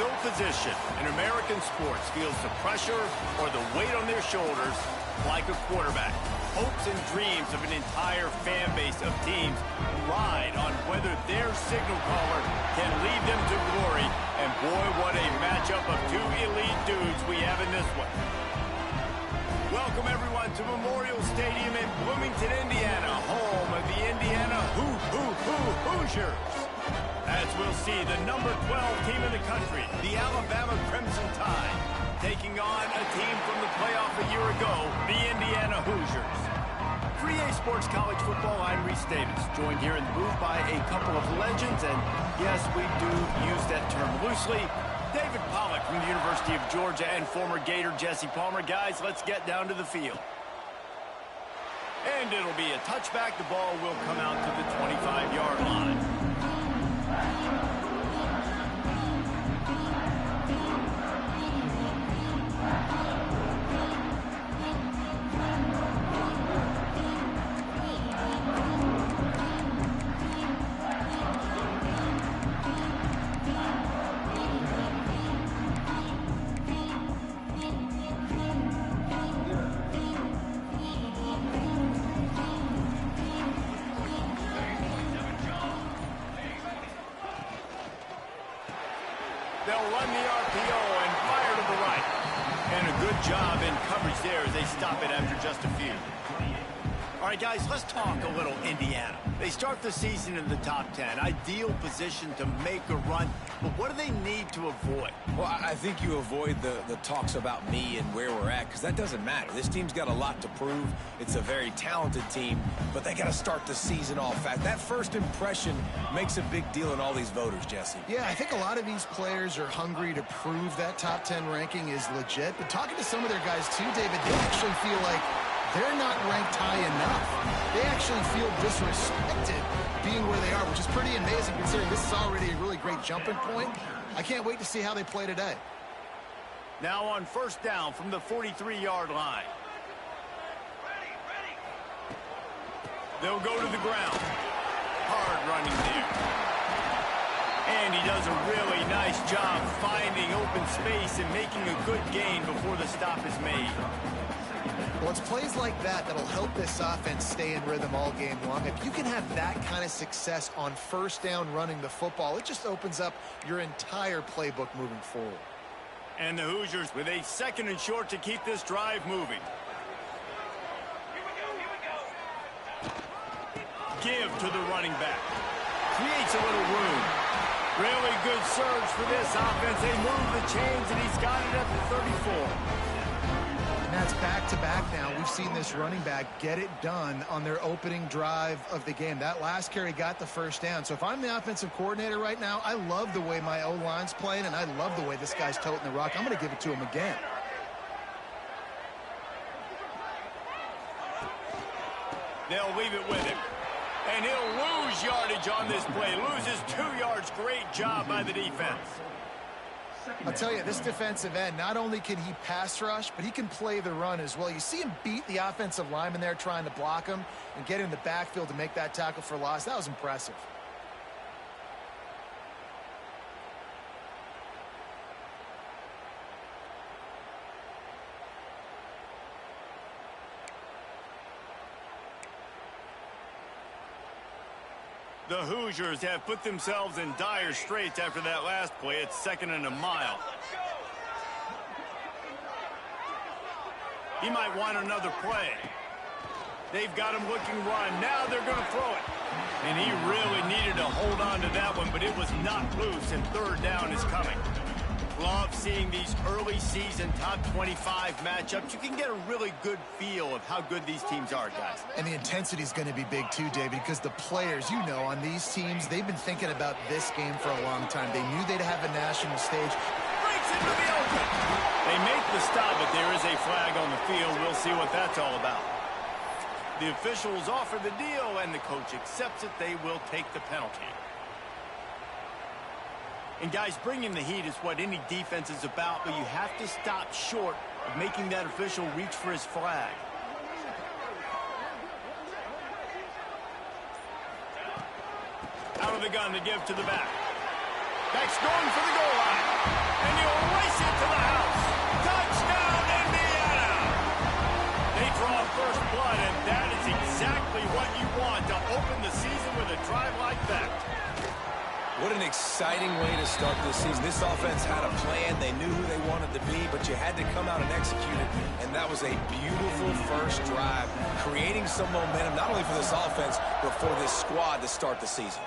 no position in American sports feels the pressure or the weight on their shoulders like a quarterback. Hopes and dreams of an entire fan base of teams ride on whether their signal caller can lead them to glory. And boy, what a matchup of two elite dudes we have in this one. Welcome, everyone, to Memorial Stadium in Bloomington, Indiana, home of the Indiana Hoosiers. As we'll see, the number 12 team in the country, the Alabama Crimson Tide, taking on a team from the playoff a year ago, the Indiana Hoosiers. 3A Sports College Football, I'm Reese Davis, joined here in the booth by a couple of legends, and yes, we do use that term loosely. David Pollack from the University of Georgia and former Gator Jesse Palmer. Guys, let's get down to the field. And it'll be a touchback. The ball will come out to the 25-yard line. They'll run the RPO and fire to the right. And a good job in coverage there as they stop it after just a few. All right, guys, let's talk a little Indiana. They start the season in the top 10. Ideal position to make a run. But what do they need to avoid? Well, I think you avoid the talks about me and where we're at, because that doesn't matter. This team's got a lot to prove. It's a very talented team, but they got to start the season off fast. That first impression makes a big deal in all these voters, Jesse. Yeah, I think a lot of these players are hungry to prove that top 10 ranking is legit. But talking to some of their guys too, David, they actually feel like they're not ranked high enough. They actually feel disrespected being where they are, which is pretty amazing considering this is already a really great jumping point. I can't wait to see how they play today. Now on first down from the 43-yard line. They'll go to the ground. Hard running there. And he does a really nice job finding open space and making a good gain before the stop is made. Well, it's plays like that that'll help this offense stay in rhythm all game long. If you can have that kind of success on first down running the football, it just opens up your entire playbook moving forward. And the Hoosiers with a second and short to keep this drive moving. Give to the running back. Creates a little room. Really good surge for this offense. They move the chains, and he's got it at the 34. And that's back-to-back now. We've seen this running back get it done on their opening drive of the game. That last carry got the first down. So if I'm the offensive coordinator right now, I love the way my O-line's playing, and I love the way this guy's toting the rock. I'm going to give it to him again. They'll leave it with him. And he'll lose yardage on this play. Loses 2 yards. Great job by the defense. I'll tell you, this defensive end, not only can he pass rush, but he can play the run as well. You see him beat the offensive lineman there trying to block him and get in the backfield to make that tackle for loss. That was impressive. The Hoosiers have put themselves in dire straits after that last play. It's second and a mile. He might want another play. They've got him looking run. Now they're going to throw it. And he really needed to hold on to that one, but it was not loose, and third down is coming. Love seeing these early season top 25 matchups. You can get a really good feel of how good these teams are, guys. And the intensity is going to be big too, David, because the players, you know, on these teams, they've been thinking about this game for a long time. They knew they'd have a national stage. Breaks into the open. They make the stop, but there is a flag on the field. We'll see what that's all about. The officials offer the deal, and the coach accepts it. They will take the penalty. And, guys, bringing the heat is what any defense is about, but you have to stop short of making that official reach for his flag. Out of the gun to give to the back. Back's going for the goal line. And he'll race it to the house. Touchdown, Indiana! They draw first blood, and that is exactly what you want to open the season with a drive like that. What an exciting way to start this season. This offense had a plan. They knew who they wanted to be, but you had to come out and execute it. And that was a beautiful first drive, creating some momentum, not only for this offense, but for this squad to start the season.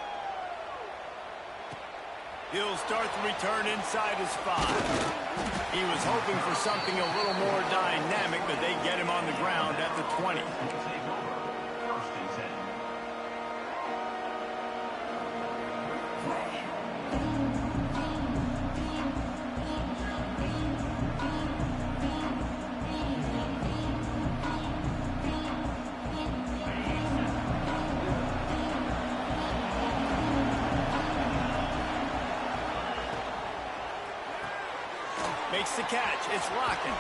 He'll start the return inside his 5. He was hoping for something a little more dynamic, but they get him on the ground at the 20. Makes the catch. It's Locken.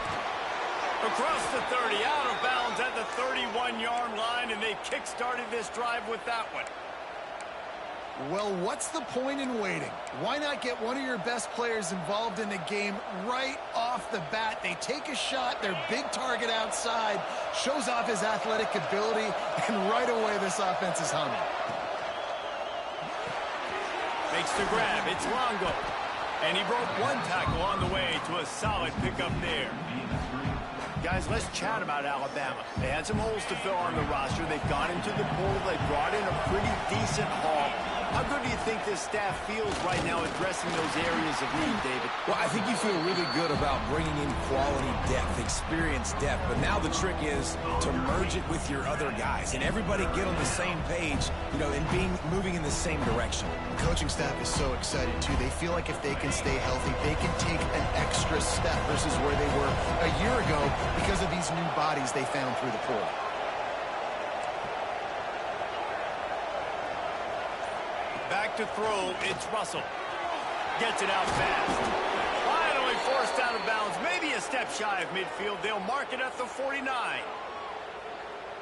Across the 30, out of bounds at the 31-yard line, and they kick-started this drive with that one. Well, what's the point in waiting? Why not get one of your best players involved in the game right off the bat? They take a shot, their big target outside, shows off his athletic ability, and right away this offense is humming. Makes the grab. It's Longo. And he broke one tackle on the way to a solid pickup there. Guys, let's chat about Alabama. They had some holes to fill on the roster. They've gone into the pool. They brought in a pretty decent haul. How good do you think this staff feels right now addressing those areas of need, David? Well, I think you feel really good about bringing in quality depth, experience depth. But now the trick is to merge it with your other guys and everybody get on the same page, and moving in the same direction. The coaching staff is so excited, too. They feel like if they can stay healthy, they can take an extra step versus where they were a year ago because of these new bodies they found through the portal. Back to throw, it's Russell. Gets it out fast. Finally forced out of bounds, maybe a step shy of midfield. They'll mark it at the 49.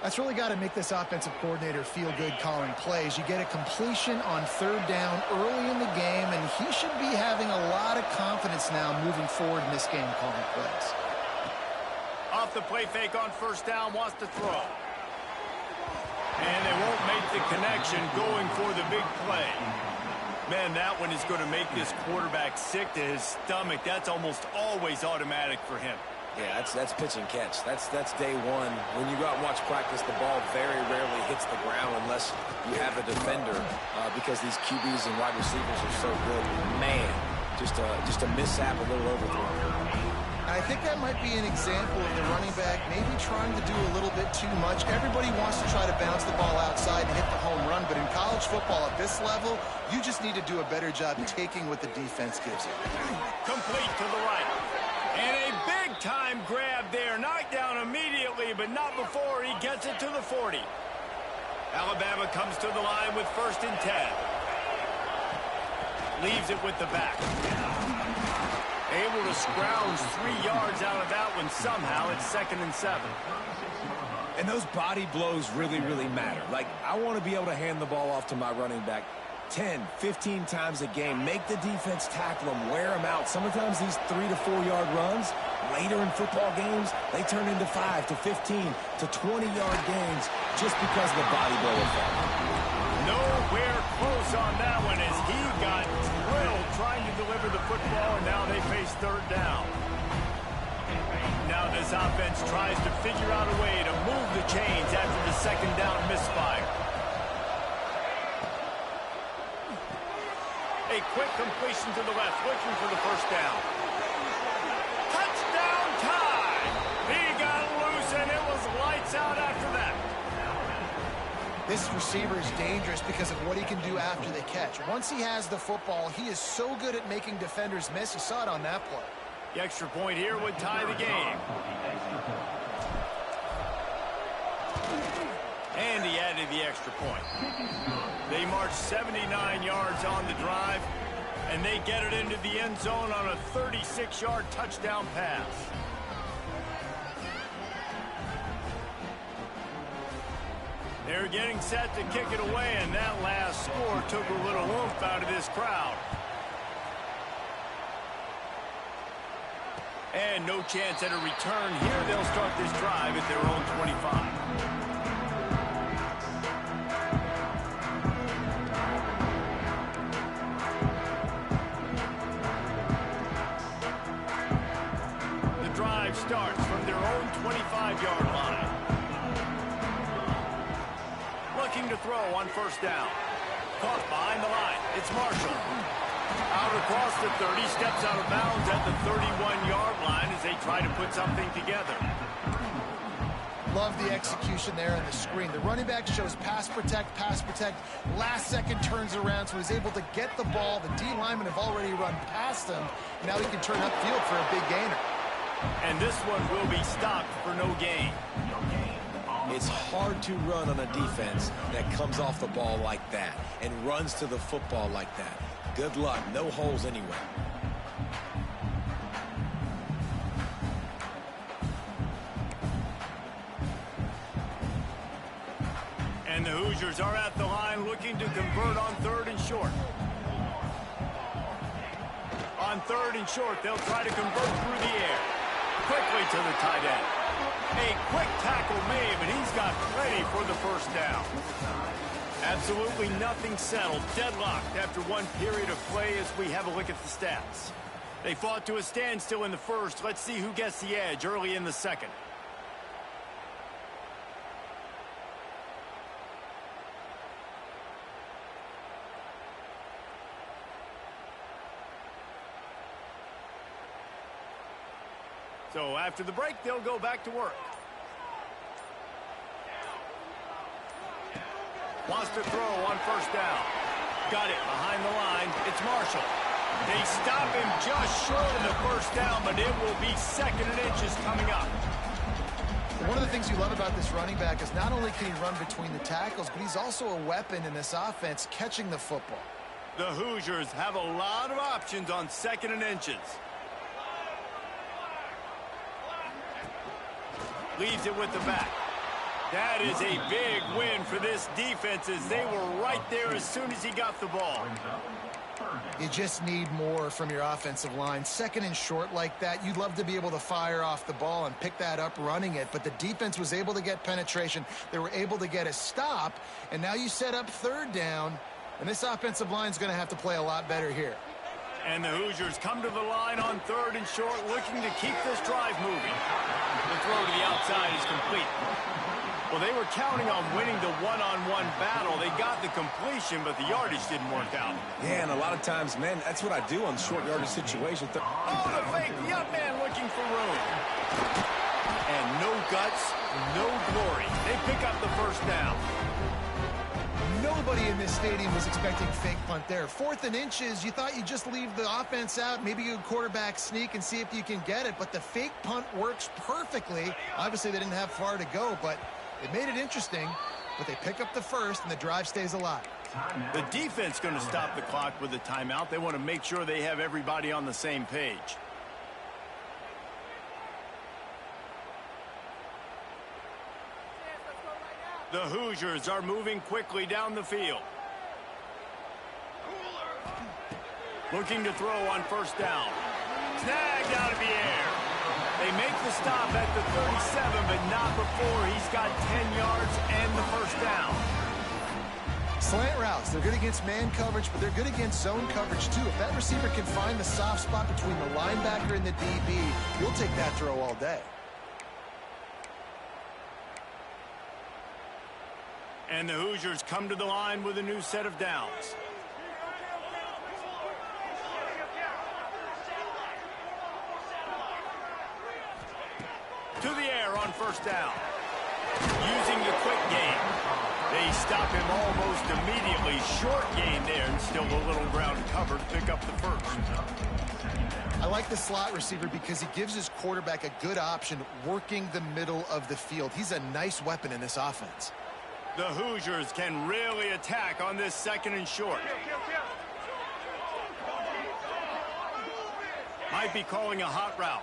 That's really got to make this offensive coordinator feel good calling plays. You get a completion on third down early in the game, and he should be having a lot of confidence now moving forward in this game calling plays. Off the play fake on first down, wants to throw. And they won't make the connection going for the big play. Man, that one is going to make this quarterback sick to his stomach. That's almost always automatic for him. Yeah, that's pitch and catch. That's day one. When you go out and watch practice, the ball very rarely hits the ground unless you have a defender because these QBs and wide receivers are so good. Man, just a mishap, a little overthrow. I think that might be an example of the running back maybe trying to do a little bit too much. Everybody wants to try to bounce the ball outside and hit the home run, but in college football at this level, you just need to do a better job taking what the defense gives you. Complete to the right. And a big-time grab there. Knocked down immediately, but not before he gets it to the 40. Alabama comes to the line with 1st and 10. Leaves it with the back. Able to scrounge 3 yards out of that one somehow. It's 2nd and 7. And those body blows really, really matter. Like, I want to be able to hand the ball off to my running back 10, 15 times a game. Make the defense tackle them, wear them out. Sometimes these 3 to 4 yard runs, later in football games, they turn into 5 to 15 to 20 yard gains just because of the body blow effect. Nowhere close on that one as he got drilled trying to deliver the football, and now they face 3rd down. Now this offense tries to figure out a way to move the chains after the 2nd down misfire. A quick completion to the left, looking for the 1st down. Touchdown time! He got loose, and it was lights out after that. This receiver is dangerous because of what he can do after the catch. Once he has the football, he is so good at making defenders miss. You saw it on that play. The extra point here would tie the game. And he added the extra point. They march 79 yards on the drive, and they get it into the end zone on a 36-yard touchdown pass. They're getting set to kick it away, and that last score took a little oomph out of this crowd. And no chance at a return here. They'll start this drive at their own 25. The drive starts from their own 25-yard line. Looking to throw on first down. Caught behind the line. It's Marshall. Out across the 30, steps out of bounds at the 31-yard line as they try to put something together. Love the execution there on the screen. The running back shows pass protect. Last second turns around, so he's able to get the ball. The D linemen have already run past him. Now he can turn upfield for a big gainer. And this one will be stopped for no gain. It's hard to run on a defense that comes off the ball like that and runs to the football like that. Good luck. No holes anywhere. And the Hoosiers are at the line looking to convert on third and short. On third and short, they'll try to convert through the air. Quickly to the tight end. A quick tackle made, but he's got plenty for the first down. Absolutely nothing settled. Deadlocked after one period of play as we have a look at the stats. They fought to a standstill in the first. Let's see who gets the edge early in the second. So after the break, they'll go back to work. Wants to throw on first down. Got it behind the line. It's Marshall. They stop him just short of the first down, but it will be second and inches coming up. One of the things you love about this running back is not only can he run between the tackles, but he's also a weapon in this offense catching the football. The Hoosiers have a lot of options on second and inches. Leaves it with the back. That is a big win for this defense as they were right there as soon as he got the ball. You just need more from your offensive line. Second and short like that, you'd love to be able to fire off the ball and pick that up running it, but the defense was able to get penetration. They were able to get a stop, and now you set up third down, and this offensive line is going to have to play a lot better here. And the Hoosiers come to the line on third and short, looking to keep this drive moving. The throw to the outside is complete. Well, they were counting on winning the one-on-one battle. They got the completion, but the yardage didn't work out. Yeah, and a lot of times, man, that's what I do on short yardage situations. Oh, the fake. The up man looking for room. And no guts, no glory. They pick up the first down. Nobody in this stadium was expecting fake punt there. Fourth and inches, you thought you'd just leave the offense out, maybe you quarterback sneak and see if you can get it, but the fake punt works perfectly. Obviously, they didn't have far to go, but it made it interesting, but they pick up the first, and the drive stays alive. The defense going to stop the clock with a timeout. They want to make sure they have everybody on the same page. The Hoosiers are moving quickly down the field. Looking to throw on first down. Snagged out of the air. They make the stop at the 37, but not before he's got 10 yards and the first down. Slant routes, they're good against man coverage, but they're good against zone coverage too. If that receiver can find the soft spot between the linebacker and the DB, you'll take that throw all day. And the Hoosiers come to the line with a new set of downs. To the air on first down. Using the quick game. They stop him almost immediately. Short gain there, and still a little ground covered. Pick up the first. I like the slot receiver because he gives his quarterback a good option working the middle of the field. He's a nice weapon in this offense. The Hoosiers can really attack on this second and short. Might be calling a hot route.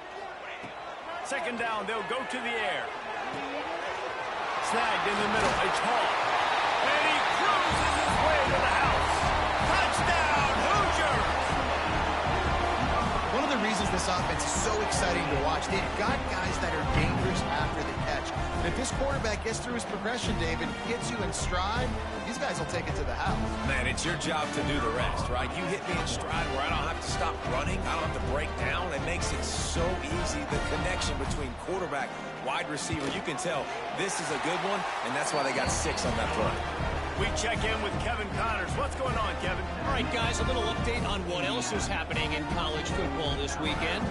Second down, they'll go to the air. Snagged in the middle, it's Hall. And he cruises his way to the house. Touchdown, Hoosiers! One of the reasons reasons this offense is so exciting to watch. They've got guys that are dangerous after the catch. And if this quarterback gets through his progression, David, gets you in stride, these guys will take it to the house. Man, it's your job to do the rest, right? You hit me in stride where I don't have to stop running. I don't have to break down. It makes it so easy. The connection between quarterback, wide receiver, you can tell this is a good one, and that's why they got 6 on that play. We check in with Kevin Connors. What's going on, Kevin? All right, guys, a little update on what else is happening in college football this weekend.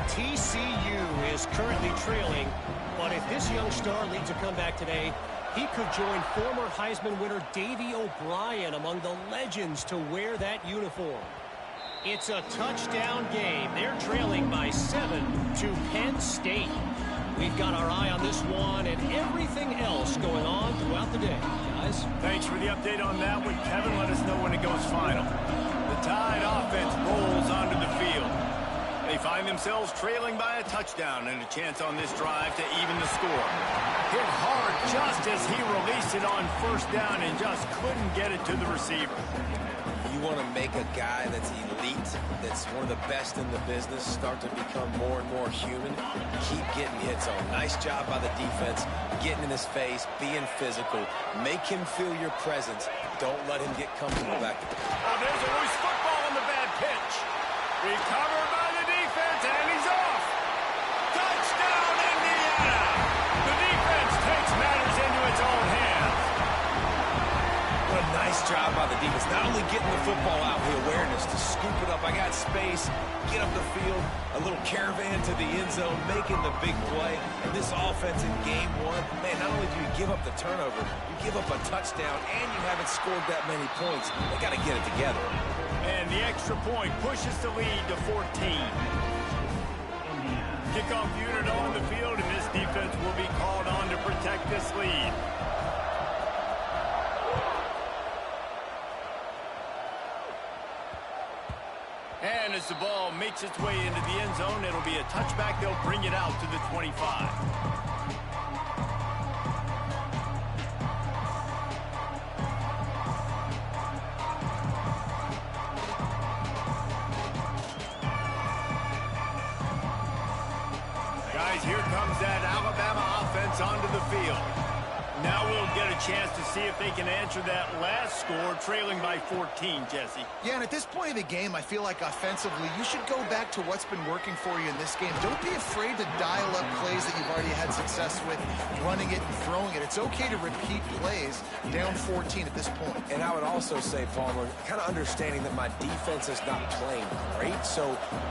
TCU is currently trailing, but if this young star leads a comeback today, he could join former Heisman winner Davey O'Brien among the legends to wear that uniform. It's a touchdown game. They're trailing by 7 to Penn State. We've got our eye on this one and everything else going on throughout the day, guys. Thanks for the update on that one, Kevin. Let us know when it goes final. The Tide offense rolls onto the field. They find themselves trailing by a touchdown and a chance on this drive to even the score. Hit hard just as he released it on first down and just couldn't get it to the receiver. You want to make a guy that's elite, that's one of the best in the business, start to become more and more human. Keep getting hits on. Nice job by the defense, getting in his face, being physical. Make him feel your presence. Don't let him get comfortable back there. Oh, there's a loose football on the bad pitch. Recovered by the defense, and he's off. Touchdown, Indiana! The defense takes matters into its own hands. What a nice job by the defense. Not only getting the football out, the awareness to scoop it up. I got space, get up the field, a little caravan to the end zone, making the big play. And this offense in game 1, man, not only do you give up the turnover, you give up a touchdown, and you haven't scored that many points. They got to get it together. And the extra point pushes the lead to 14. Kickoff unit on the field, and this defense will be called on to protect this lead. And as the ball makes its way into the end zone, it'll be a touchback. They'll bring it out to the 25. Guys, here comes that Alabama offense onto the field. Now we'll get a chance to see if they can answer that last score, trailing by 14, Jesse. Yeah, and at this point of the game, I feel like offensively, you should go back to what's been working for you in this game. Don't be afraid to dial up plays that you've already had success with, running it and throwing it. It's okay to repeat plays down 14 at this point. And I would also say, Palmer, kind of understanding that my defense is not playing great. So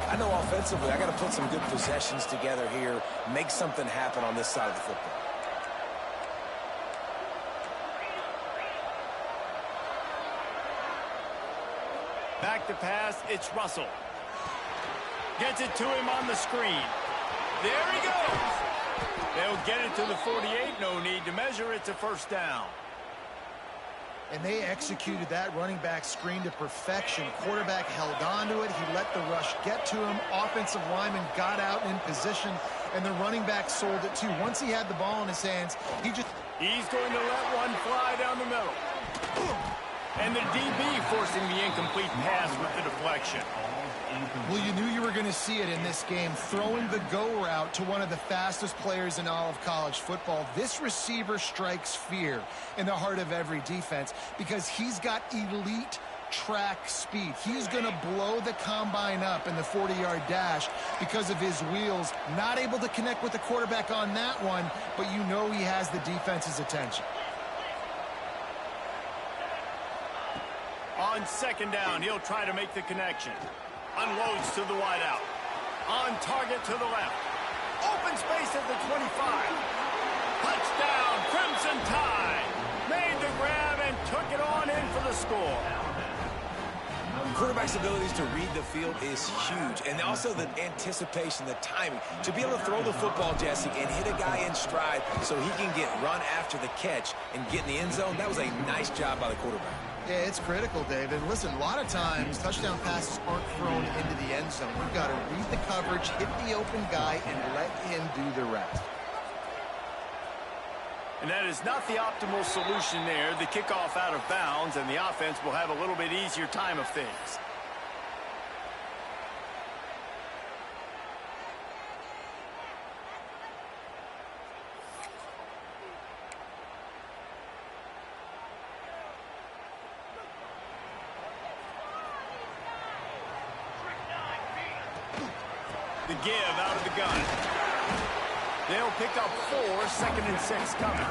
I know offensively, I got to put some good possessions together here, make something happen on this side of the football. Back to pass, it's Russell. Gets it to him on the screen. There he goes. They'll get it to the 48. No need to measure. It's a first down. And they executed that running back screen to perfection. Quarterback held on to it. He let the rush get to him. Offensive lineman got out in position, and the running back sold it too. Once he had the ball in his hands, He's going to let one fly down the middle. And the DB forcing the incomplete pass with the deflection. Well, you knew you were going to see it in this game, throwing the go route to one of the fastest players in all of college football. This receiver strikes fear in the heart of every defense because he's got elite track speed. He's going to blow the combine up in the 40-yard dash because of his wheels. Not able to connect with the quarterback on that one, but you know he has the defense's attention. On second down, he'll try to make the connection. Unloads to the wideout. On target to the left. Open space at the 25. Touchdown, Crimson Tide. Made the grab and took it on in for the score. Quarterback's abilities to read the field is huge, and also the anticipation, the timing. To be able to throw the football, Jesse, and hit a guy in stride so he can get run after the catch and get in the end zone, that was a nice job by the quarterback. Yeah, it's critical, David. Listen, a lot of times touchdown passes aren't thrown into the end zone. You've got to read the coverage, hit the open guy, and let him do the rest. And that is not the optimal solution there. The kickoff out of bounds, and the offense will have a little bit easier time of things. give out of the gun. They'll pick up 4, 2nd and 6 coming.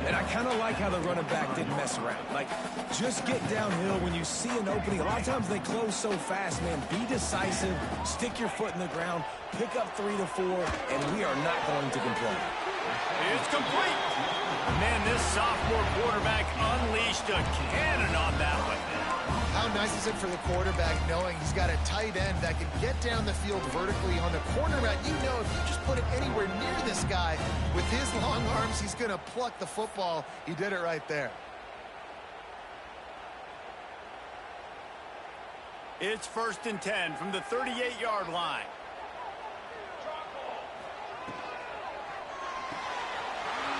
And I kind of like how the running back didn't mess around. Like, just get downhill when you see an opening. A lot of times they close so fast, man. Be decisive, stick your foot in the ground, pick up 3 to 4, and we are not going to complain. It's complete. Man, this sophomore quarterback unleashed a cannon on that one. How nice is it for the quarterback knowing he's got a tight end that can get down the field vertically on the cornerback? You know, if you just put it anywhere near this guy with his long arms, he's going to pluck the football. He did it right there. It's 1st and 10 from the 38-yard line.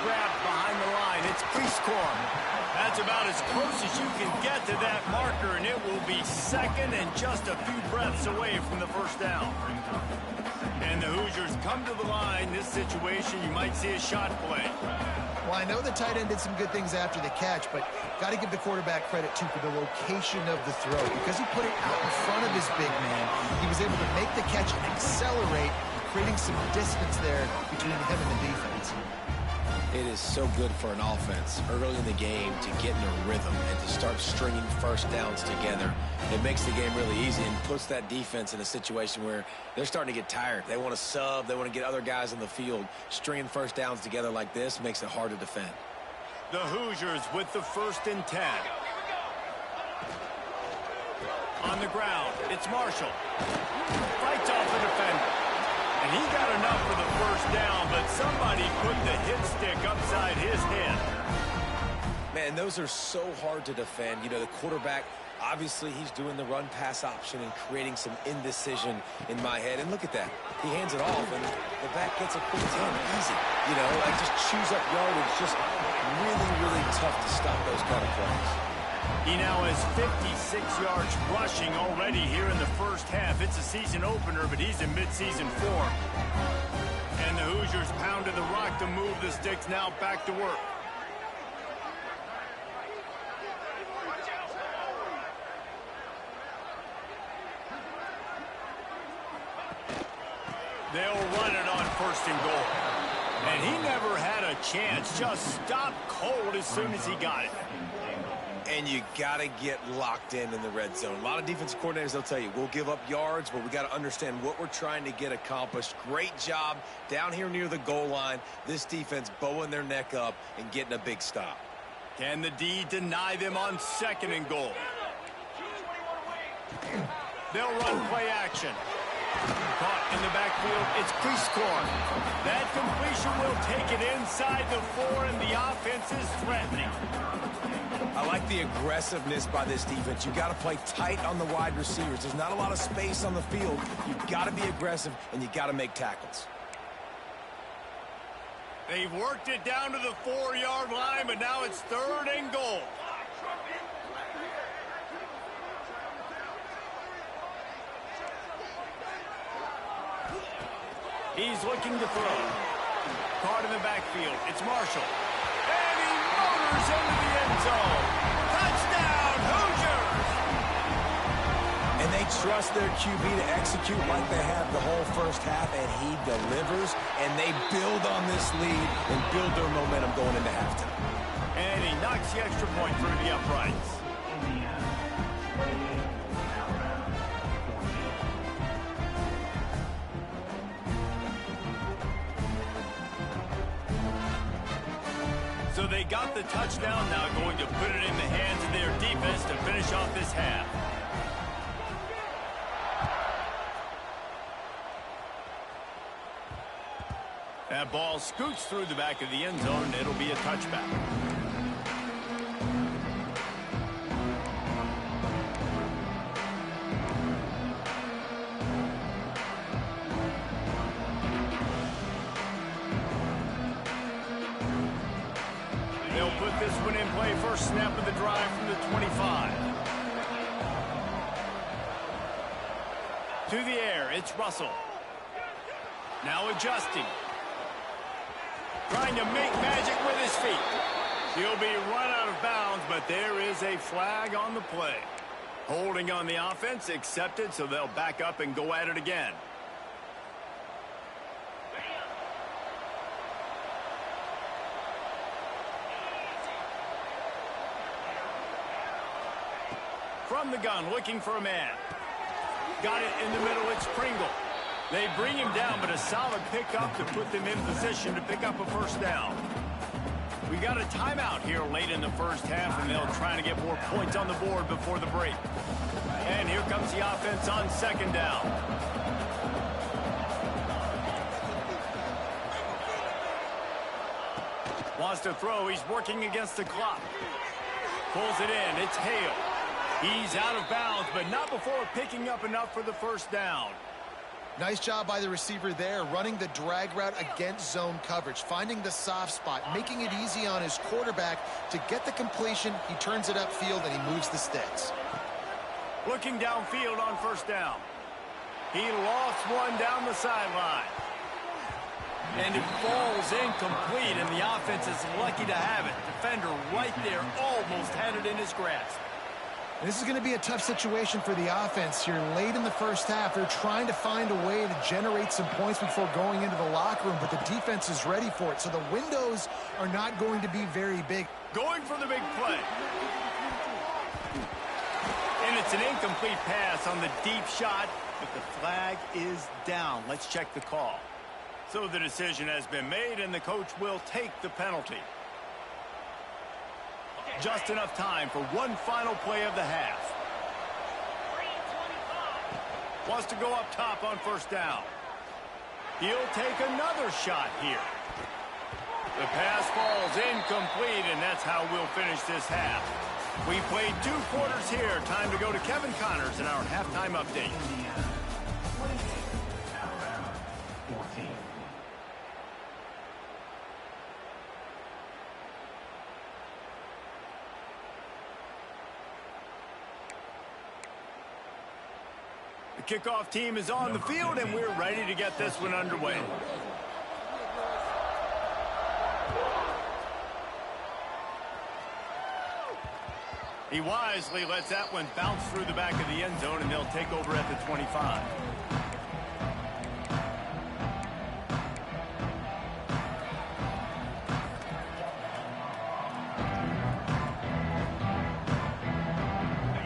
Grabbed behind the line. It's Prescorn. That's about as close as you can get to that marker, and it will be 2nd and just a few breaths away from the 1st down. And the Hoosiers come to the line. This situation, you might see a shot play. Well, I know the tight end did some good things after the catch, but got to give the quarterback credit, too, for the location of the throw. Because he put it out in front of his big man, he was able to make the catch and accelerate, creating some distance there between him and the defense. It is so good for an offense early in the game to get in a rhythm and to start stringing 1st downs together. It makes the game really easy and puts that defense in a situation where they're starting to get tired. They want to sub. They want to get other guys on the field. Stringing 1st downs together like this makes it hard to defend. The Hoosiers with the 1st and 10. On the ground, it's Marshall. Fights off the defender. And he got enough for the 1st down, but somebody put the hit stick upside his head. Man, those are so hard to defend. You know, the quarterback, obviously he's doing the run-pass option and creating some indecision in my head. And look at that. He hands it off, and the back gets a quick 10. Easy. You know, like just chews up yardage. Just really, really tough to stop those kind of plays. He now has 56 yards rushing already here in the 1st half. It's a season opener, but he's in midseason form. And the Hoosiers pounded the rock to move the sticks now back to work. They'll run it on 1st and goal. And he never had a chance. Just stopped cold as soon as he got it. And you got to get locked in the red zone. A lot of defensive coordinators, they'll tell you, we'll give up yards, but we got to understand what we're trying to get accomplished. Great job down here near the goal line. This defense bowing their neck up and getting a big stop. Can the D deny them on 2nd and goal? They'll run play action. Caught in the backfield, it's Prescorn. That completion will take it inside the 4, and the offense is threatening. I like the aggressiveness by this defense. You got to play tight on the wide receivers. There's not a lot of space on the field. You've got to be aggressive, and you got to make tackles. They've worked it down to the 4-yard line, but now it's 3rd and goal. He's looking to throw. Caught in the backfield. It's Marshall. And he motors into the end zone. Touchdown, Hoosiers! And they trust their QB to execute like they have the whole 1st half, and he delivers, and they build on this lead and build their momentum going into halftime. And he knocks the extra point through the uprights. So they got the touchdown, now going to put it in the hands of their defense to finish off this half. That ball scoots through the back of the end zone, and it'll be a touchback. They'll put this one in play. First snap of the drive from the 25. To the air, it's Russell. Now adjusting. Trying to make magic with his feet. He'll be run out of bounds, but there is a flag on the play. Holding on the offense, accepted, so they'll back up and go at it again. from the gun, looking for a man. Got it in the middle, it's Pringle. They bring him down, but a solid pickup to put them in position to pick up a first down. We got a timeout here late in the first half, and they'll try to get more points on the board before the break. And here comes the offense on second down. Wants to throw. He's working against the clock. Pulls it in. It's Hale. He's out of bounds, but not before picking up enough for the first down. Nice job by the receiver there, running the drag route against zone coverage, finding the soft spot, making it easy on his quarterback to get the completion. He turns it upfield, and he moves the sticks. Looking downfield on first down. He lost one down the sideline. And it falls incomplete, and the offense is lucky to have it. Defender right there almost had it in his grasp. This is going to be a tough situation for the offense here late in the first half. They're trying to find a way to generate some points before going into the locker room, but the defense is ready for it, so the windows are not going to be very big. Going for the big play. And it's an incomplete pass on the deep shot, but the flag is down. Let's check the call. So the decision has been made, and the coach will take the penalty. Just enough time for one final play of the half. Wants to go up top on first down. He'll take another shot here. The pass falls incomplete, and that's how we'll finish this half. We played 2 quarters here. Time to go to Kevin Connors in our halftime update. The kickoff team is on the field, and we're ready to get this one underway. He wisely lets that one bounce through the back of the end zone, and they'll take over at the 25.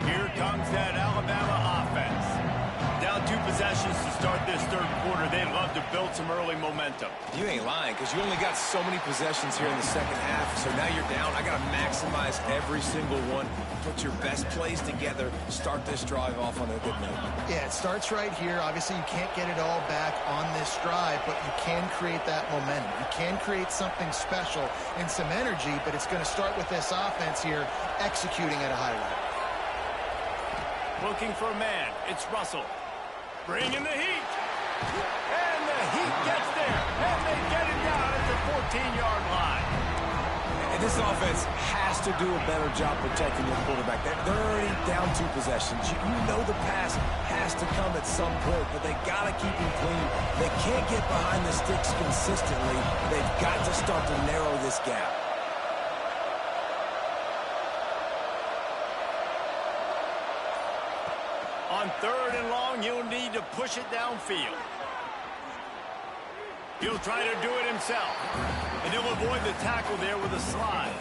Here comes that Alabama offense. Down 2 possessions to start this third quarter. They'd love to build some early momentum. You ain't lying, because you only got so many possessions here in the second half, so now you're down. I got to maximize every single one. Put your best plays together. Start this drive off on a good note. Yeah, it starts right here. Obviously, you can't get it all back on this drive, but you can create that momentum. You can create something special and some energy, but it's going to start with this offense here executing at a high rate. Looking for a man. It's Russell. Bringing the heat. And the heat gets there. And they get it down at the 14-yard line. And this offense has to do a better job protecting their quarterback. They're already down 2 possessions. You know the pass has to come at some point, but they got to keep him clean. They can't get behind the sticks consistently. They've got to start to narrow this gap. On 3rd and long, he'll need to push it downfield. He'll try to do it himself. And he'll avoid the tackle there with a slide.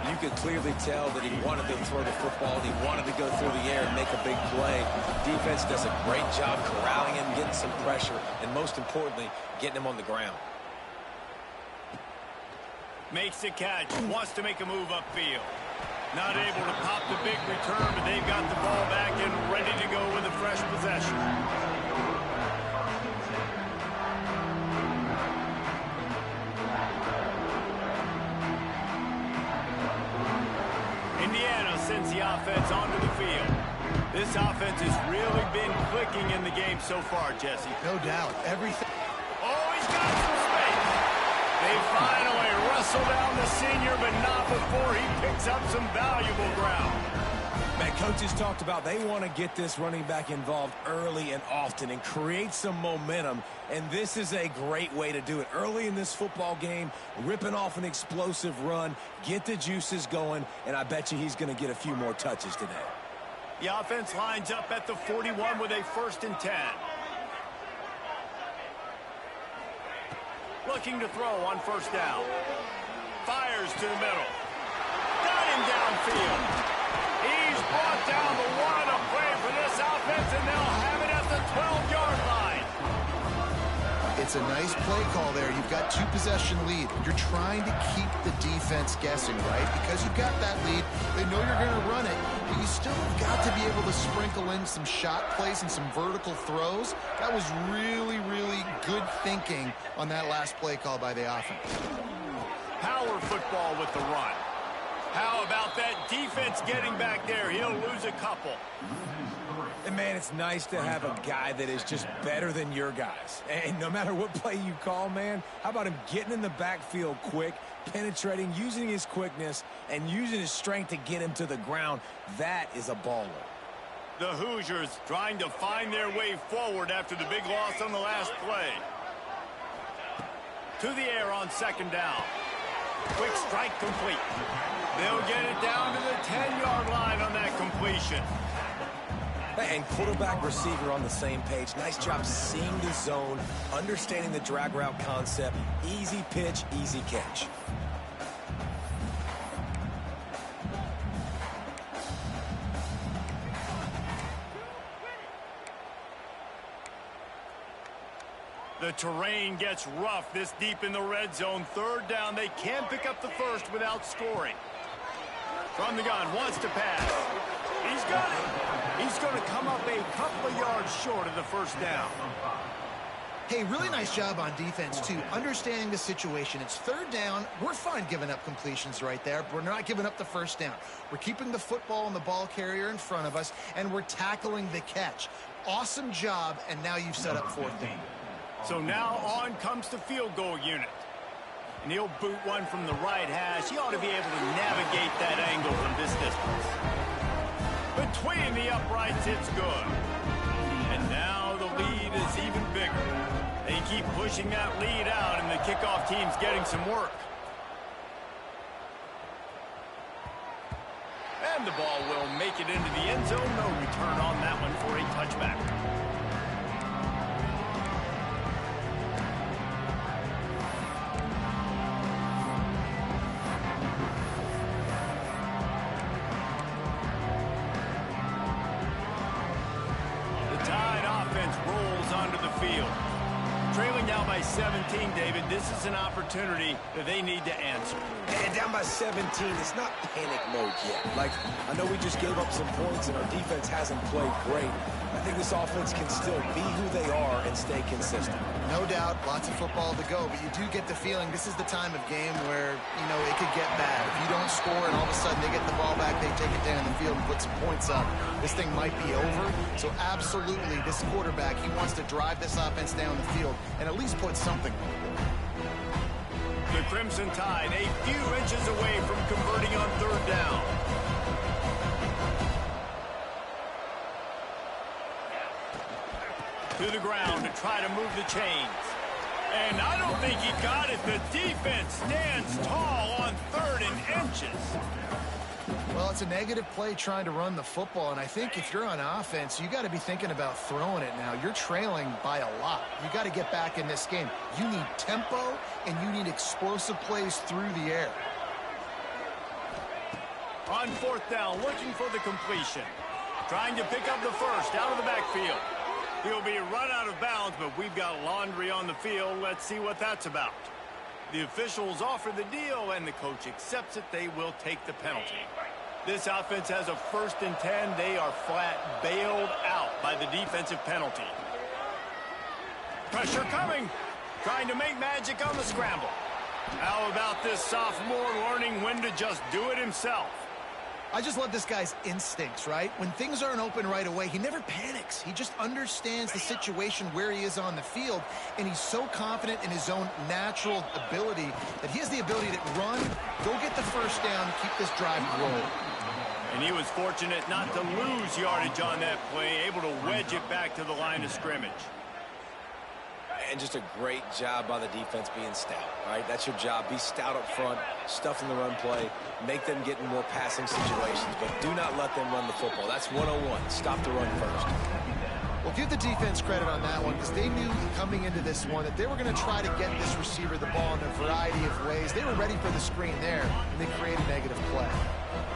You could clearly tell that he wanted to throw the football. He wanted to go through the air and make a big play. Defense does a great job corralling him, getting some pressure, and most importantly, getting him on the ground. Makes the catch. Wants to make a move upfield. Not able to pop the big return, but they've got the ball back and ready to go with a fresh possession. Indiana sends the offense onto the field. This offense has really been clicking in the game so far, Jesse. No doubt. Everything. Oh, he's got some space. They finally wrestle down the senior, but not before he picks up some valuable ground. Man, coaches talked about they want to get this running back involved early and often and create some momentum, and this is a great way to do it. Early in this football game, ripping off an explosive run, get the juices going, and I bet you he's going to get a few more touches today. The offense lines up at the 41 with a 1st and 10. Looking to throw on first down. Fires to the middle. Got him downfield. He's brought down the one. A play for this offense, and they'll have it at the 12-yard line. It's a nice play call there. You've got 2-possession lead. You're trying to keep the defense guessing, right? Because you've got that lead, they know you're going to run it, but you still have got to be able to sprinkle in some shot plays and some vertical throws. That was really, really good thinking on that last play call by the offense. Power football with the run. How about that defense getting back there? He'll lose a couple. And, man, it's nice to have a guy that is just better than your guys. And no matter what play you call, man, how about him getting in the backfield quick, penetrating, using his quickness, and using his strength to get him to the ground? That is a baller. The Hoosiers trying to find their way forward after the big loss on the last play. To the air on second down. Quick strike complete. They'll get it down to the 10-yard line on that completion. And quarterback receiver on the same page. Nice job seeing the zone, understanding the drag route concept. Easy pitch, easy catch. The terrain gets rough this deep in the red zone. Third down, they can't pick up the first without scoring. From the gun, wants to pass. He's got it. He's going to come up a couple of yards short of the first down. Hey, really nice job on defense, too, understanding the situation. It's third down. We're fine giving up completions right there, but we're not giving up the first down. We're keeping the football and the ball carrier in front of us, and we're tackling the catch. Awesome job, and now you've set up fourth down. So now on comes the field goal unit. And he'll boot one from the right hash. He ought to be able to navigate that angle from this distance. Between the uprights, it's good. And now the lead is even bigger. They keep pushing that lead out, and the kickoff team's getting some work. And the ball will make it into the end zone. No return on that one for a touchback. Trailing down by 17, David, this is an opportunity that they need to answer. And down by 17, it's not panic mode yet. Like, I know we just gave up some points and our defense hasn't played great. I think this offense can still be who they are and stay consistent. No doubt, lots of football to go, but you do get the feeling this is the time of game where, you know, it could get bad. If you don't score and all of a sudden they get the ball back, they take it down the field and put some points up, this thing might be over. So absolutely, this quarterback, he wants to drive this offense down the field and at least put something on it. The Crimson Tide a few inches away from converting on third down. To the ground to try to move the chains. And I don't think he got it. The defense stands tall on 3rd and inches. Well, it's a negative play trying to run the football, and I think if you're on offense, you got to be thinking about throwing it now. You're trailing by a lot. You got to get back in this game. You need tempo, and you need explosive plays through the air. On 4th down, looking for the completion. Trying to pick up the first out of the backfield. He'll be run out of bounds, but we've got laundry on the field. Let's see what that's about. The officials offer the deal, and the coach accepts it. They will take the penalty. This offense has a 1st and 10. They are flat bailed out by the defensive penalty. Pressure coming. Trying to make magic on the scramble. How about this sophomore learning when to just do it himself? I just love this guy's instincts, right? When things aren't open right away, he never panics. He just understands the situation where he is on the field, and he's so confident in his own natural ability that he has the ability to run, go get the first down, keep this drive rolling. And he was fortunate not to lose yardage on that play, able to wedge it back to the line of scrimmage. And just a great job by the defense being stout, right? That's your job. Be stout up front, stuff in the run play, make them get in more passing situations, but do not let them run the football. That's 101. Stop the run first. Well, give the defense credit on that one because they knew coming into this one that they were going to try to get this receiver the ball in a variety of ways. They were ready for the screen there, and they created a negative play.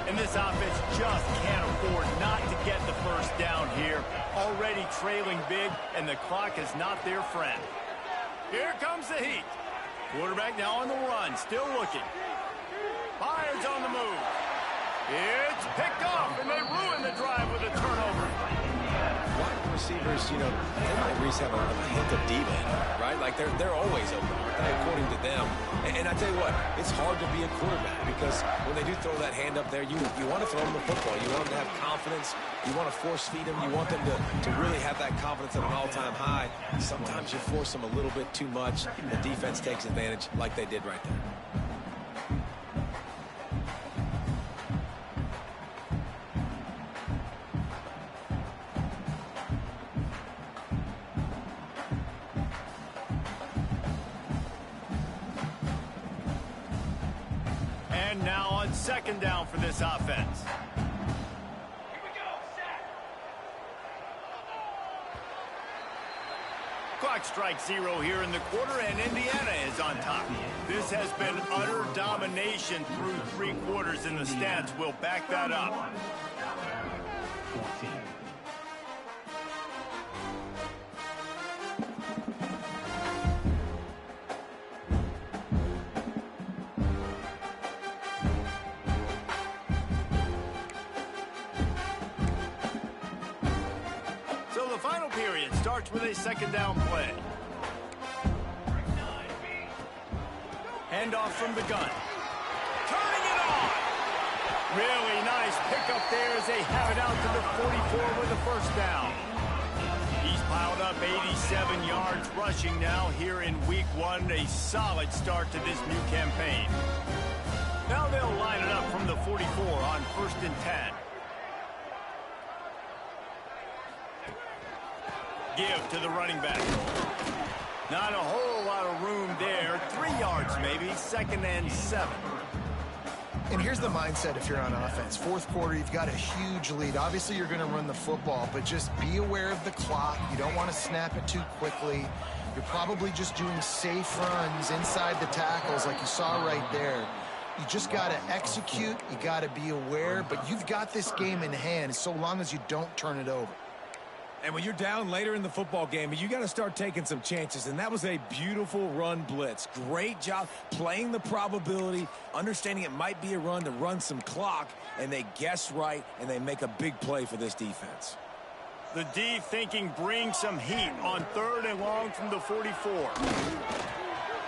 And this offense just can't afford not to get the first down here. Already trailing big, and the clock is not their friend. Here comes the heat. Quarterback now on the run, still looking. Fires on the move. It's picked off, and they ruin the drive with a turnover. Wide receivers, you know, they might at least have a hint of diva in them, right? Like they're always open, according to them. And I tell you what, it's hard to be a quarterback because when they do throw that hand up there, you want to throw them the football. You want them to have confidence. You want to force feed them. You want them to really have that confidence at an all-time high. Sometimes you force them a little bit too much. The defense takes advantage like they did right there. And now on second down for this offense. Clock strikes 0 here in the quarter, and Indiana is on top. This has been utter domination through 3 quarters, and the stats will back that up. Period starts with a second down play. Handoff from the gun. Turning it on. Really nice pickup there as they have it out to the 44 with the first down. He's piled up 87 yards rushing now here in week 1. A solid start to this new campaign. Now they'll line it up from the 44 on 1st and 10. Give to the running back. Not a whole lot of room there. 3 yards maybe. 2nd and 7. And here's the mindset if you're on offense. 4th quarter, you've got a huge lead. Obviously, you're going to run the football, but just be aware of the clock. You don't want to snap it too quickly. You're probably just doing safe runs inside the tackles like you saw right there. You just got to execute. You got to be aware, but you've got this game in hand so long as you don't turn it over. And when you're down later in the football game, you got to start taking some chances. And that was a beautiful run blitz. Great job playing the probability, understanding it might be a run to run some clock, and they guess right, and they make a big play for this defense. The D thinking bring some heat on 3rd and long from the 44.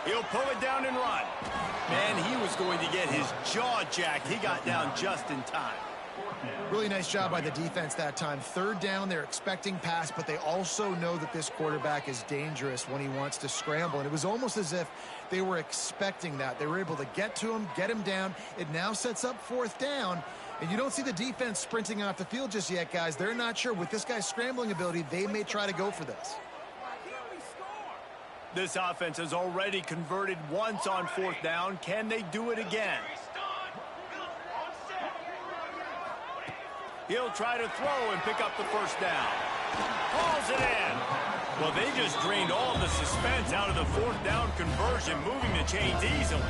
He'll pull it down and run. Man, he was going to get his jaw jacked. He got down just in time. Really nice job by the defense that time. 3rd down, they're expecting pass, but they also know that this quarterback is dangerous when he wants to scramble. And it was almost as if they were expecting that. They were able to get to him, get him down. It now sets up 4th down. And you don't see the defense sprinting off the field just yet, guys. They're not sure. With this guy's scrambling ability, they may try to go for this. This offense has already converted once on 4th down. Can they do it again? He'll try to throw and pick up the first down. Hauls it in. Well, they just drained all the suspense out of the 4th down conversion, moving the chains easily.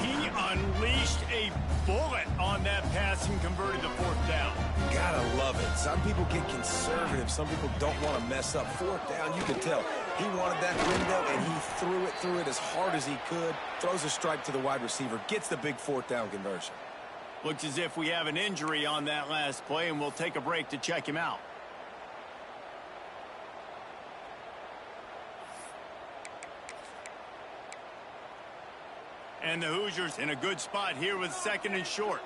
He unleashed a bullet on that pass and converted the 4th down. Gotta love it. Some people get conservative. Some people don't want to mess up. 4th down, you can tell. He wanted that window, and he threw it as hard as he could. Throws a strike to the wide receiver. Gets the big 4th down conversion. Looks as if we have an injury on that last play, and we'll take a break to check him out. And the Hoosiers in a good spot here with 2nd and short.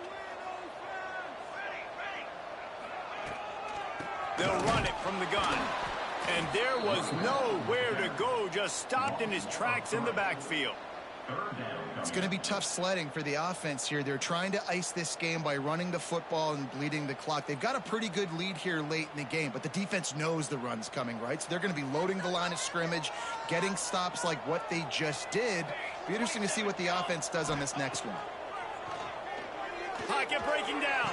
They'll run it from the gun. And there was nowhere to go, just stopped in his tracks in the backfield. It's going to be tough sledding for the offense here. They're trying to ice this game by running the football and bleeding the clock. They've got a pretty good lead here late in the game, but the defense knows the run's coming, right? So they're going to be loading the line of scrimmage, getting stops like what they just did. Be interesting to see what the offense does on this next one. Pocket breaking down.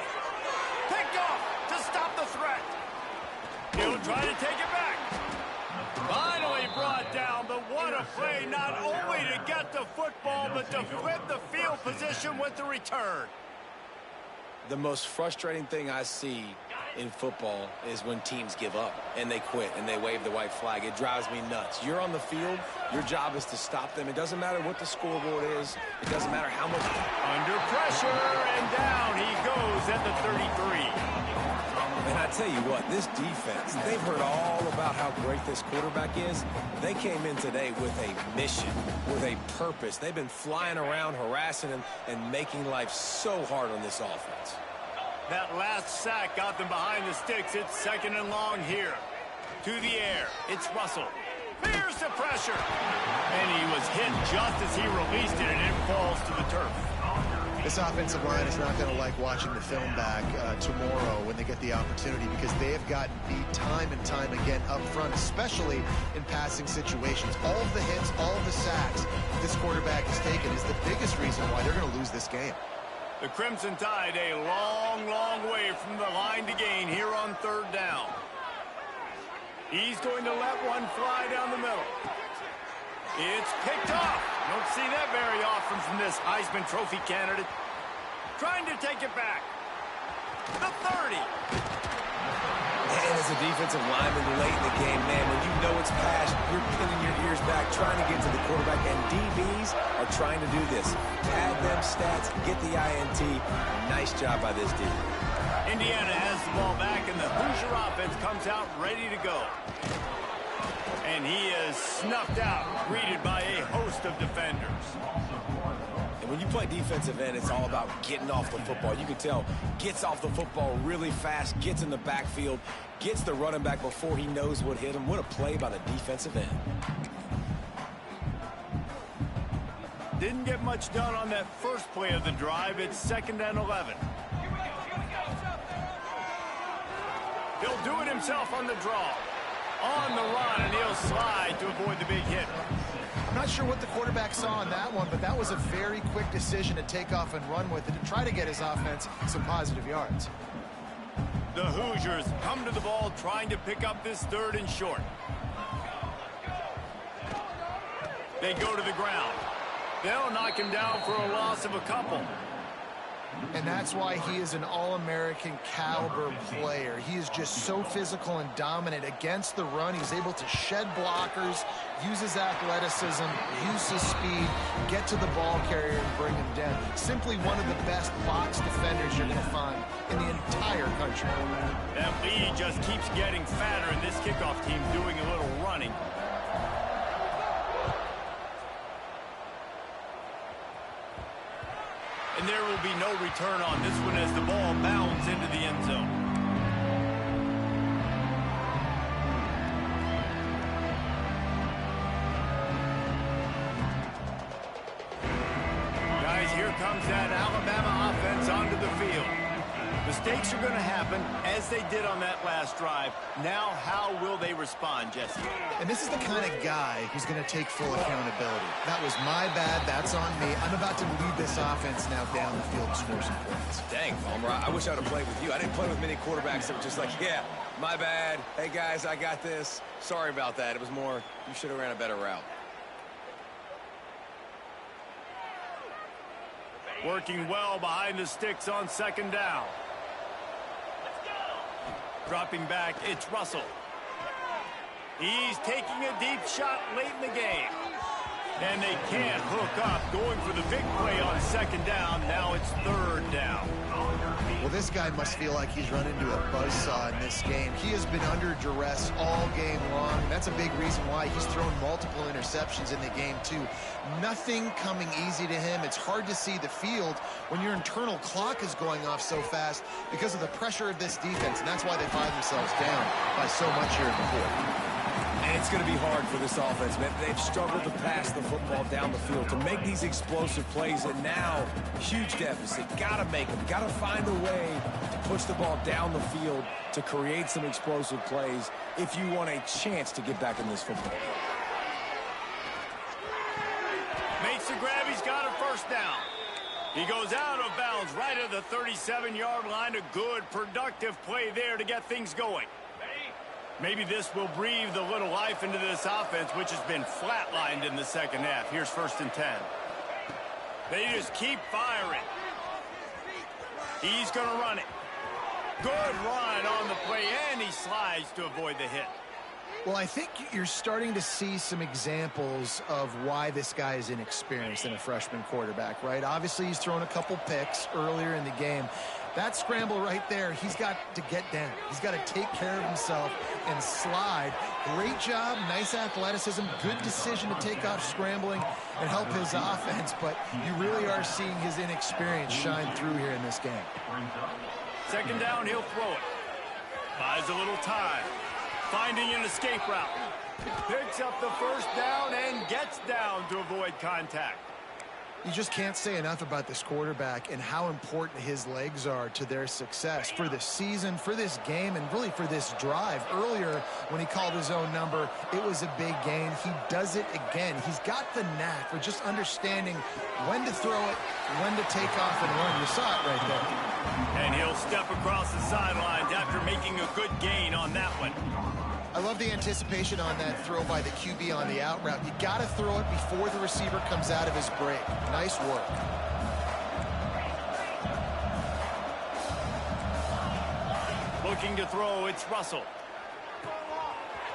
Picked off to stop the threat. He'll try to take it back. Finally brought down, but what a play, not only to get the football, but to flip the field position with the return. The most frustrating thing I see in football is when teams give up and they quit and they wave the white flag. It drives me nuts. You're on the field. Your job is to stop them. It doesn't matter what the scoreboard is. It doesn't matter how much. Under pressure, and down he goes at the 33. And I tell you what, this defense, they've heard all about how great this quarterback is. They came in today with a mission, with a purpose. They've been flying around, harassing him, and making life so hard on this offense. That last sack got them behind the sticks. It's 2nd and long here. To the air. It's Russell. Here's the pressure. And he was hit just as he released it, and it falls to the turf. This offensive line is not going to like watching the film back tomorrow when they get the opportunity, because they have gotten beat time and time again up front, especially in passing situations. All of the hits, all of the sacks this quarterback has taken is the biggest reason why they're going to lose this game. The Crimson Tide a long, long way from the line to gain here on 3rd down. He's going to let one fly down the middle. It's picked off. Don't see that very often from this Heisman Trophy candidate. Trying to take it back. The 30. And as a defensive lineman late in the game, man, when you know it's past, you're pinning your ears back, trying to get to the quarterback, and DBs are trying to do this. Pad them stats, get the INT. Nice job by this D. Indiana has the ball back, and the Hoosier offense comes out ready to go. And he is snuffed out, greeted by a host of defenders. And when you play defensive end, it's all about getting off the football. You can tell, gets off the football really fast, gets in the backfield, gets the running back before he knows what hit him. What a play by the defensive end. Didn't get much done on that first play of the drive. It's 2nd and 11. He'll do it himself on the draw. On the run, and he'll slide to avoid the big hit. I'm not sure what the quarterback saw on that one, but that was a very quick decision to take off and run with it to try to get his offense some positive yards. The Hoosiers come to the ball trying to pick up this 3rd and short. They go to the ground. They'll knock him down for a loss of a couple. And that's why he is an All-American caliber player. He is just so physical and dominant against the run. He's able to shed blockers, use his athleticism, use his speed, get to the ball carrier and bring him down. Simply one of the best box defenders you're going to find in the entire country. That lead just keeps getting fatter, and this kickoff team doing a little running. And there will be no return on this one as the ball bounds into the end zone. Guys, here comes that Alabama offense onto the field. Mistakes are going to happen, as they did on that last drive. Now, how will they respond, Jesse? And this is the kind of guy who's going to take full accountability. That was my bad. That's on me. I'm about to lead this offense now down the field and score some points. Dang, Palmer, I wish I would have played with you. I didn't play with many quarterbacks that were just like, yeah, my bad. Hey, guys, I got this. Sorry about that. It was more, you should have ran a better route. Working well behind the sticks on 2nd down. Dropping back, it's Russell. He's taking a deep shot late in the game. And they can't hook up, going for the big play on 2nd down. Now it's 3rd down. Well, this guy must feel like he's run into a buzzsaw in this game. He has been under duress all game long. That's a big reason why he's thrown multiple interceptions in the game, too. Nothing coming easy to him. It's hard to see the field when your internal clock is going off so fast because of the pressure of this defense, and that's why they find themselves down by so much here in the fourth. And it's going to be hard for this offense, man. They've struggled to pass the football down the field, to make these explosive plays, and now, huge deficit. Got to make them. Got to find a way to push the ball down the field to create some explosive plays if you want a chance to get back in this football game. Makes the grab. He's got a 1st down. He goes out of bounds right at the 37-yard line. A good, productive play there to get things going. Maybe this will breathe a little life into this offense, which has been flatlined in the 2nd half. Here's 1st and 10. They just keep firing. He's going to run it. Good run on the play, and he slides to avoid the hit. Well, I think you're starting to see some examples of why this guy is inexperienced in a freshman quarterback, right? Obviously, he's thrown a couple picks earlier in the game. That scramble right there, he's got to get down. He's got to take care of himself and slide. Great job, nice athleticism, good decision to take off scrambling and help his offense, but you really are seeing his inexperience shine through here in this game. Second down, he'll throw it. Buys a little time. Finding an escape route. Picks up the first down and gets down to avoid contact. You just can't say enough about this quarterback and how important his legs are to their success for this season, for this game, and really for this drive. Earlier, when he called his own number, it was a big gain. He does it again. He's got the knack for just understanding when to throw it, when to take off and run. You saw it right there. And he'll step across the sidelines after making a good gain on that one. I love the anticipation on that throw by the QB on the out route. You got to throw it before the receiver comes out of his break. Nice work. Looking to throw, it's Russell.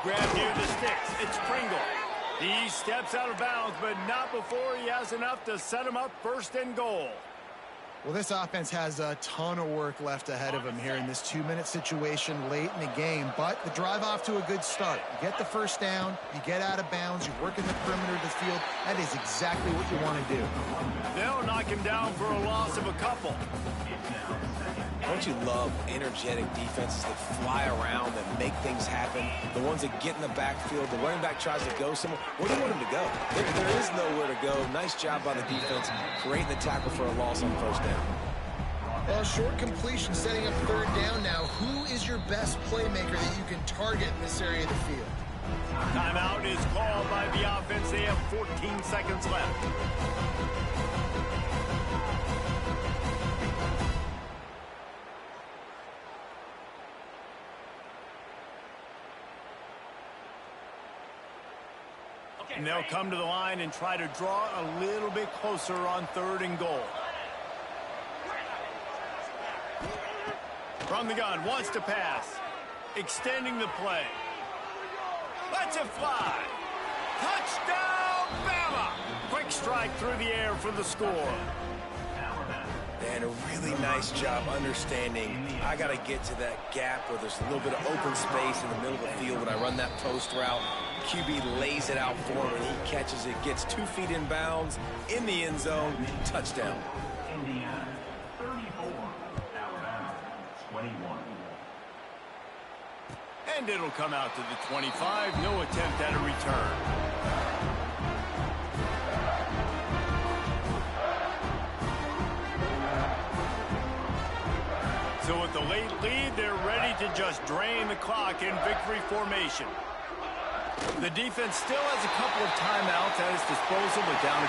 Grab near the sticks, it's Pringle. He steps out of bounds, but not before he has enough to set him up first and goal. Well, this offense has a ton of work left ahead of them here in this 2-minute situation late in the game, but the drive off to a good start. You get the first down, you get out of bounds, you work in the perimeter of the field. That is exactly what you want to do. They'll knock him down for a loss of a couple. Don't you love energetic defenses that fly around and make things happen? The ones that get in the backfield, the running back tries to go somewhere. Where do you want him to go? There is nowhere to go. Nice job by the defense, creating the tackle for a loss on first down. Well, short completion setting up third down now. Who is your best playmaker that you can target in this area of the field? Timeout is called by the offense. They have 14 seconds left. And they'll come to the line and try to draw a little bit closer on third and goal. From the gun, wants to pass. Extending the play. Lets it fly. Touchdown, Bama! Quick strike through the air for the score. And a really nice job understanding I got to get to that gap where there's a little bit of open space in the middle of the field when I run that post route. QB lays it out for him, and he catches it, gets 2 feet in bounds, in the end zone, touchdown. Indiana, 34, Alabama, 21. And it'll come out to the 25. No attempt at a return. So with the late lead, they're ready to just drain the clock in victory formation. The defense still has a couple of timeouts at its disposal, but down